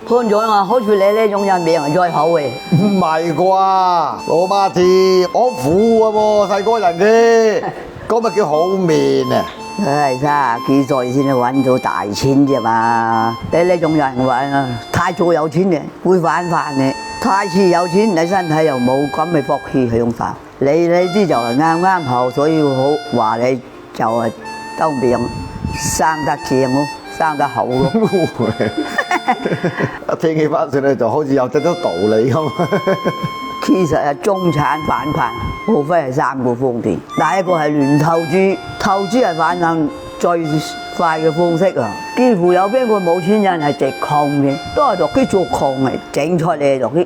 潘總話：好似你呢種人命係最好嘅。唔係啩，老媽子，我苦啊喎，細個人嘅，嗰咪叫好面啊！唉，30幾歲先揾到大錢啫嘛！你呢種人話啊，太早有錢嘅會反飯嘅，太遲有錢你身體又冇咁嘅福氣享受。你呢啲就係啱啱好，所以好話你就係兜命生得正咯，生得好咯。聽起翻上嚟就好似有得咗道理咁。其實係中產反貧，無非係3個方面。第一個係亂投資，投資係反貧最快嘅方式啊！幾乎有邊個冇錢人係直窮嘅，都係落啲做窮嚟整出嚟落啲。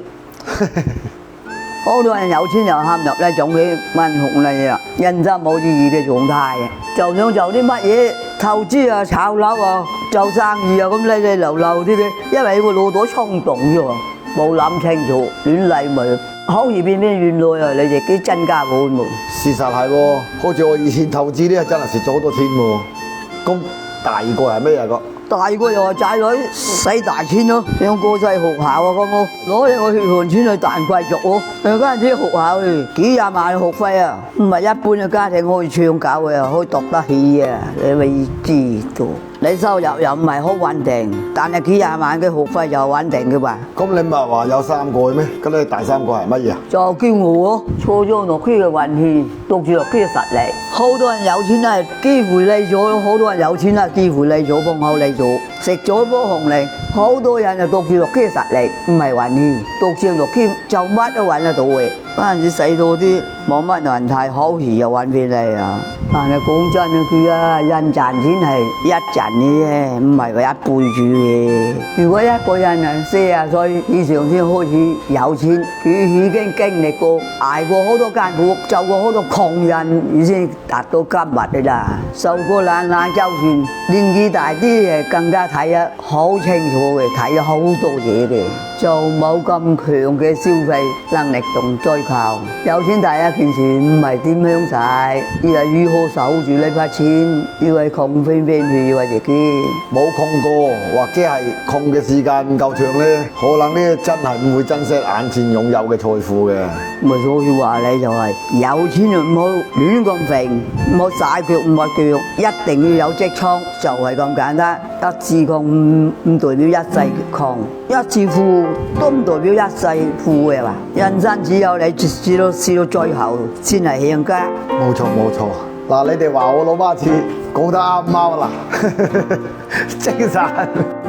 好多人有錢又陷入呢種嘅問紅利啊，人生冇意義嘅狀態嘅。就想做啲乜嘢投資啊、炒樓啊、做生意啊咁嚟流啲嘅，因為個腦袋衝動啫喎，冇諗清楚，亂嚟咪好易變冤內啊！你自己增加滿喎。事實係喎，好似我以前投資呢，真係蝕咗好多錢喎。咁第二個係咩啊？大個又話仔女使大錢咯，上國際學校啊咁咯，攞你個血汗錢去賺貴族喎。嗰陣時學校幾廿萬學費啊，唔係一般嘅家庭可以唱搞嘅，可以讀得起啊！你咪知道。你收入又唔係好穩定，但係幾廿萬嘅學費又穩定嘅嘛。咁你咪話有3個嘅咩？咁你第3個係乜嘢啊？就叫我咯，錯咗落區嘅運氣，讀住落區嘅實力。好多人有錢係機會嚟咗，好多人有錢係機會嚟咗，幫口嚟咗，食咗波紅利。好多人就讀住落區嘅實力，唔係運氣，讀住落區就乜都揾得到嘅。嗰陣時使到啲冇乜人太好時又揾返嚟啊！但係講真啊，佢啊人賺錢係一陣嘅啫，唔係話一輩子嘅。如果一個人啊40歲以上先開始有錢，佢已經經歷過捱過好多艱苦，做過好多窮人，已經達到今日嘅啦。受過難就算年紀大啲誒，更加睇得好清楚嘅，睇咗好多嘢嘅，就冇咁強嘅消費能力同追求。有錢第一件事唔係點樣使，而係如何守住呢筆錢，要係窮飛飛去，要係自己冇窮過，或者係窮嘅時間唔夠長咧，可能咧真係唔會珍惜眼前擁有嘅財富嘅。咪所以話你就係有錢就唔好亂咁揈，唔好曬腳唔抹腳，一定要有積蓄，就係咁簡單。一次窮唔代表一世窮，一次富都唔代表一世富嘅嘛。人生只有你試到最後先係贏家。冇錯冇錯，嗱你哋話我老媽子講得啱唔啱啊？嗱，精神。